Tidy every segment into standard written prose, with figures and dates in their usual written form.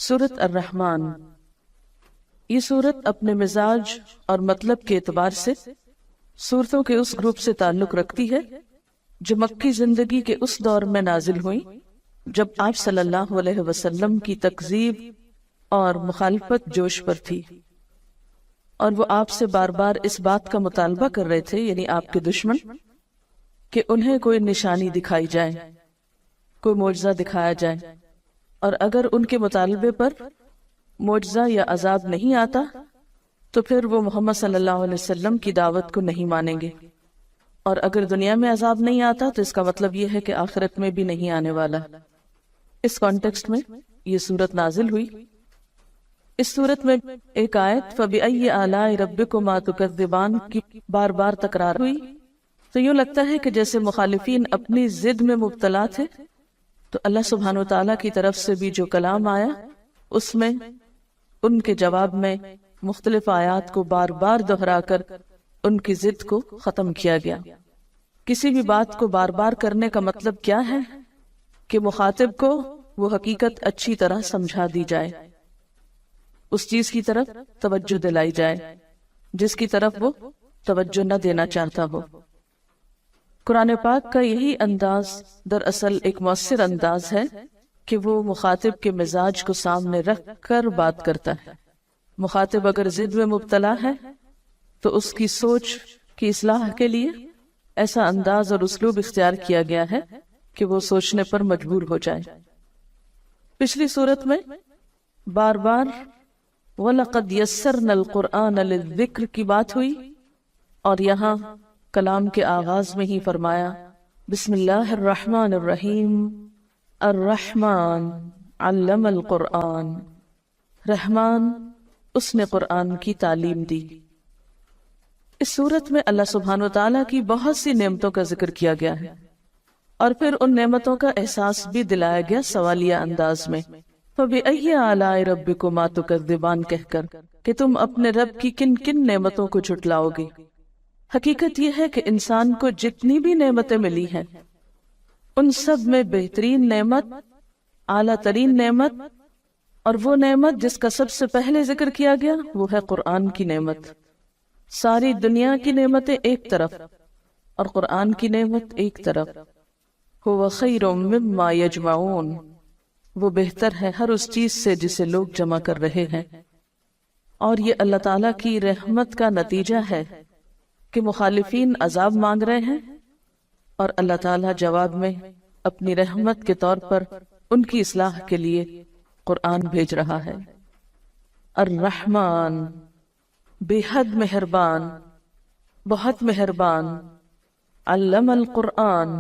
سورۃ الرحمن، یہ سورت اپنے مزاج اور مطلب کے اعتبار سے سورتوں کے اس گروپ سے تعلق رکھتی ہے جو مکی زندگی کے اس دور میں نازل ہوئی جب آپ صلی اللہ علیہ وسلم کی تکذیب اور مخالفت جوش پر تھی، اور وہ آپ سے بار بار اس بات کا مطالبہ کر رہے تھے، یعنی آپ کے دشمن، کہ انہیں کوئی نشانی دکھائی جائے، کوئی معجزہ دکھایا جائے، اور اگر ان کے مطالبے پر معجزہ یا عذاب نہیں آتا تو پھر وہ محمد صلی اللہ علیہ وسلم کی دعوت کو نہیں مانیں گے، اور اگر دنیا میں عذاب نہیں آتا تو اس کا مطلب یہ ہے کہ آخرت میں بھی نہیں آنے والا۔ اس کانٹیکسٹ میں یہ سورت نازل ہوئی۔ اس سورت میں ایک آیت فَبِأَيِّ آلَاءِ رَبِّكُمَا تُكَذِّبَانِ کی بار بار تکرار ہوئی، تو یوں لگتا ہے کہ جیسے مخالفین اپنی ضد میں مبتلا تھے، تو اللہ سبحانہ وتعالیٰ کی طرف سے بھی جو کلام آیا اس میں ان کے جواب میں مختلف آیات کو بار بار دہرا کر ان کی ضد کو ختم کیا گیا۔ کسی بھی بات کو بار بار کرنے کا مطلب کیا ہے کہ مخاطب کو وہ حقیقت اچھی طرح سمجھا دی جائے، اس چیز کی طرف توجہ دلائی جائے جس کی طرف وہ توجہ نہ دینا چاہتا ہو۔ قرآن پاک کا یہی انداز دراصل ایک مؤثر انداز ہے کہ وہ مخاطب کے مزاج کو سامنے رکھ کر بات کرتا ہے۔ مخاطب اگر ضد میں مبتلا ہے تو اس کی سوچ کی اصلاح کے لیے ایسا انداز اور اسلوب اختیار کیا گیا ہے کہ وہ سوچنے پر مجبور ہو جائے۔ پچھلی صورت میں بار بار وَلَقَدْ يَسَّرْنَا الْقُرْآنَ لِلذِّكْرِ کی بات ہوئی، اور یہاں کلام کے آغاز میں ہی فرمایا بسم اللہ الرحمن الرحیم الرحمن علم القرآن، رحمان اس نے قرآن کی تعلیم دی۔ اس صورت میں اللہ سبحانہ وتعالیٰ کی بہت سی نعمتوں کا ذکر کیا گیا ہے، اور پھر ان نعمتوں کا احساس بھی دلایا گیا سوالیہ انداز میں فَبِأَيِّ آلَاءِ رَبِّكُمَا تُكَذِّبَانِ کہہ کر کہ تم اپنے رب کی کن کن نعمتوں کو جھٹلاؤ گے۔ حقیقت یہ ہے کہ انسان کو جتنی بھی نعمتیں ملی ہیں ان سب میں بہترین نعمت، اعلیٰ ترین نعمت، اور وہ نعمت جس کا سب سے پہلے ذکر کیا گیا وہ ہے قرآن کی نعمت۔ ساری دنیا کی نعمتیں ایک طرف اور قرآن کی نعمت ایک طرف۔ هو خیر مما یجمعون، وہ بہتر ہے ہر اس چیز سے جسے لوگ جمع کر رہے ہیں۔ اور یہ اللہ تعالیٰ کی رحمت کا نتیجہ ہے کہ مخالفین عذاب مانگ رہے ہیں اور اللہ تعالیٰ جواب میں اپنی رحمت کے طور پر ان کی اصلاح کے لیے قرآن بھیج رہا ہے۔ الرحمن، بے حد مہربان، بہت مہربان، علم القرآن،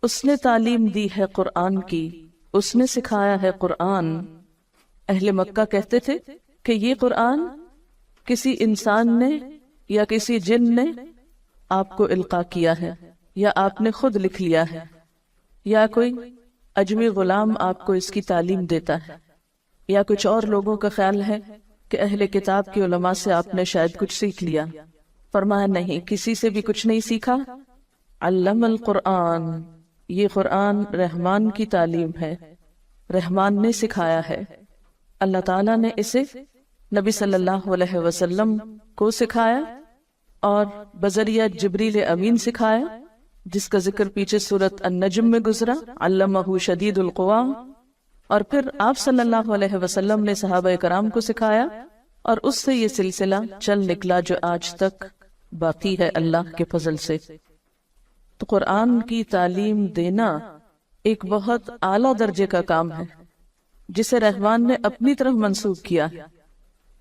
اس نے تعلیم دی ہے قرآن کی، اس نے سکھایا ہے قرآن۔ اہل مکہ کہتے تھے کہ یہ قرآن کسی انسان نے یا کسی جن نے آپ کو القاء کیا ہے، یا آپ نے خود لکھ لیا ہے، یا کوئی اجمی غلام آپ کو اس کی تعلیم دیتا ہے، یا کچھ اور لوگوں کا خیال ہے کہ اہل کتاب کے علماء سے آپ نے شاید کچھ سیکھ لیا۔ فرمایا نہیں، کسی سے بھی کچھ نہیں سیکھا۔ علم القرآن، یہ قرآن رحمان کی تعلیم ہے، رحمان نے سکھایا ہے۔ اللہ تعالیٰ نے اسے نبی صلی اللہ علیہ وسلم کو سکھایا اور بذریعہ جبریل امین سکھایا، جس کا ذکر پیچھے سورۃ النجم میں گزرا، علمہ شدید القوا۔ اور پھر آپ صلی اللہ علیہ وسلم نے صحابہ کرام کو سکھایا، اور اس سے یہ سلسلہ چل نکلا جو آج تک باقی ہے اللہ کے فضل سے۔ تو قرآن کی تعلیم دینا ایک بہت اعلیٰ درجے کا کام ہے جسے رحمان نے اپنی طرف منسوب کیا۔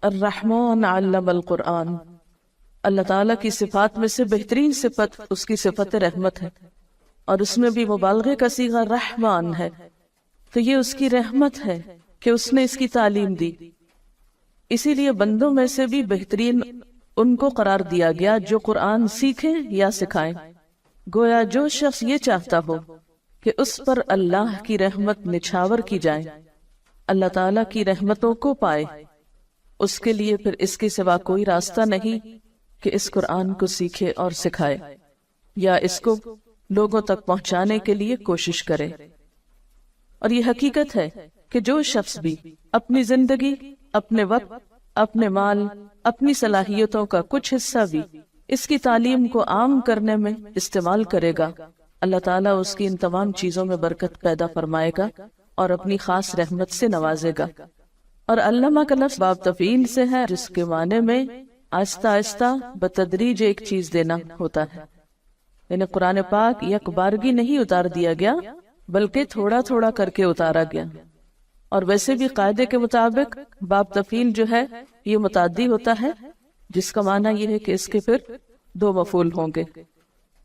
الرحمن علم القرآن، اللہ تعالیٰ کی صفات میں سے بہترین صفت اس کی صفت رحمت ہے، اور اس میں بھی مبالغے کا صیغہ رحمان ہے، تو یہ اس کی رحمت ہے کہ اس نے اس کی تعلیم دی۔ اسی لیے بندوں میں سے بھی بہترین ان کو قرار دیا گیا جو قرآن سیکھیں یا سکھائیں۔ گویا جو شخص یہ چاہتا ہو کہ اس پر اللہ کی رحمت نچھاور کی جائے، اللہ تعالیٰ کی رحمتوں کو پائے، اس کے لیے پھر اس کے سوا کوئی راستہ نہیں کہ اس قرآن کو سیکھے اور سکھائے، یا اس کو لوگوں تک پہنچانے کے لیے کوشش کرے۔ اور یہ حقیقت ہے کہ جو شخص بھی اپنی زندگی، اپنے وقت، اپنے مال، اپنی صلاحیتوں کا کچھ حصہ بھی اس کی تعلیم کو عام کرنے میں استعمال کرے گا، اللہ تعالیٰ اس کی ان تمام چیزوں میں برکت پیدا فرمائے گا اور اپنی خاص رحمت سے نوازے گا۔ اور علامہ کا لفظ باب تفعیل سے ہے، جس کے معنی میں آہستہ آہستہ بتدریج ایک چیز دینا ہوتا ہے، یعنی قرآن پاک یک بارگی نہیں اتار دیا گیا بلکہ تھوڑا تھوڑا کر کے اتارا گیا۔ اور ویسے بھی قاعدے کے مطابق باب تفعیل جو ہے یہ متعدی ہوتا ہے، جس کا معنی یہ ہے کہ اس کے پھر دو مفعول ہوں گے،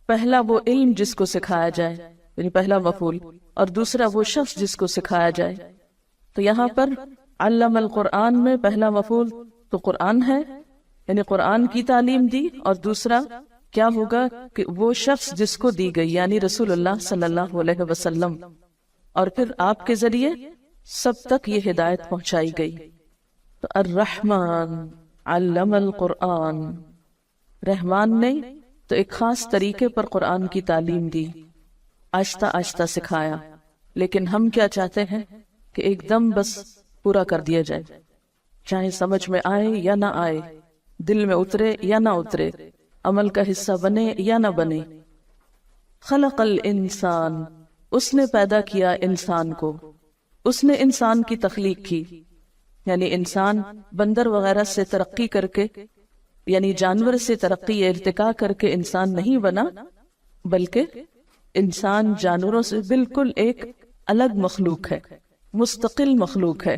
پہلا وہ علم جس کو سکھایا جائے یعنی پہلا مفعول، اور دوسرا وہ شخص جس کو سکھایا جائے۔ تو یہاں پر علم القرآن میں پہلا مفعول تو قرآن ہے، یعنی قرآن کی تعلیم دی، اور دوسرا کیا ہوگا کہ وہ شخص جس کو دی گئی یعنی رسول اللہ صلی اللہ علیہ وسلم، اور پھر آپ کے ذریعے سب تک یہ ہدایت پہنچائی گئی۔ تو الرحمن علم القرآن، رحمان نے تو ایک خاص طریقے پر قرآن کی تعلیم دی، آہستہ آہستہ سکھایا، لیکن ہم کیا چاہتے ہیں کہ ایک دم بس پورا کر دیا جائے، چاہے سمجھ میں آئے یا نہ آئے، دل میں اترے یا نہ اترے، عمل کا حصہ بنے یا نہ بنے۔ خلق الانسان، اس نے پیدا کیا انسان کو، اس نے انسان کی تخلیق کی، یعنی انسان بندر وغیرہ سے ترقی کر کے، یعنی جانور سے ترقی ارتقا کر کے انسان نہیں بنا، بلکہ انسان جانوروں سے بالکل ایک الگ مخلوق ہے، مستقل مخلوق ہے۔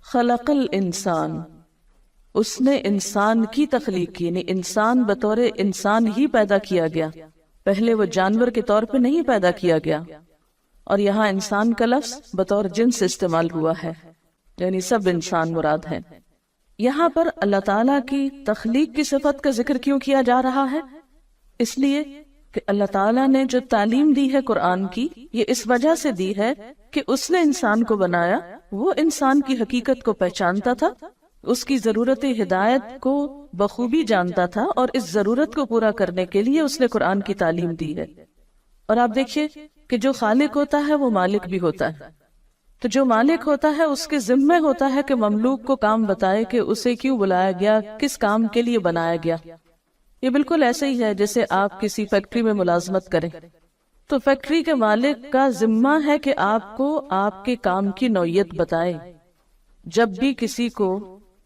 خلق الانسان، اس نے انسان کی تخلیق کی، یعنی انسان بطور انسان ہی پیدا کیا گیا، پہلے وہ جانور کے طور پہ نہیں پیدا کیا گیا۔ اور یہاں انسان کا لفظ بطور جنس استعمال ہوا ہے، یعنی سب انسان مراد ہے۔ یہاں پر اللہ تعالیٰ کی تخلیق کی صفت کا ذکر کیوں کیا جا رہا ہے؟ اس لیے کہ اللہ تعالیٰ نے جو تعلیم دی ہے قرآن کی، یہ اس وجہ سے دی ہے کہ اس نے انسان کو بنایا، وہ انسان کی حقیقت کو پہچانتا تھا، اس کی ضرورت ہدایت کو بخوبی جانتا تھا، اور اس ضرورت کو پورا کرنے کے لیے اس نے قرآن کی تعلیم دی ہے۔ اور آپ دیکھیے کہ جو خالق ہوتا ہے وہ مالک بھی ہوتا ہے، تو جو مالک ہوتا ہے اس کے ذمہ ہوتا ہے کہ مملوک کو کام بتائے کہ اسے کیوں بلایا گیا، کس کام کے لیے بنایا گیا۔ یہ بالکل ایسے ہی ہے جیسے آپ کسی فیکٹری میں ملازمت کریں، تو فیکٹری کے مالک کا ذمہ ہے کہ آپ کو آپ کے کام کی نوعیت بتائے۔ جب بھی کسی کو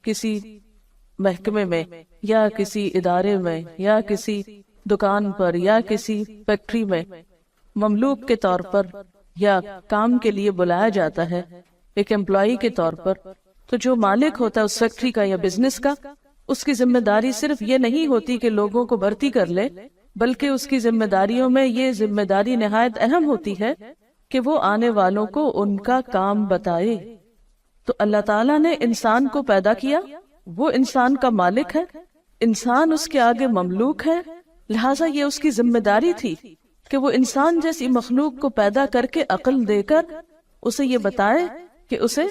کسی محکمے میں یا کسی ادارے میں یا کسی دکان پر یا کسی فیکٹری میں مملوک کے طور پر یا کام کے لیے بلایا جاتا ہے ایک امپلائی کے طور پر، تو جو مالک ہوتا ہے اس فیکٹری کا یا بزنس کا، اس کی ذمہ داری صرف یہ نہیں ہوتی کہ لوگوں کو بھرتی کر لے، بلکہ اس کی ذمہ داریوں میں یہ ذمہ داری نہایت اہم ہوتی ہے کہ وہ آنے والوں کو ان کا کام بتائے۔ تو اللہ تعالیٰ نے انسان کو پیدا کیا، وہ انسان کا مالک ہے، انسان اس کے آگے مملوک ہے، لہٰذا یہ اس کی ذمہ داری تھی کہ وہ انسان جیسی مخلوق کو پیدا کر کے عقل دے کر اسے یہ بتائے کہ اسے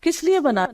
کس لیے بنایا۔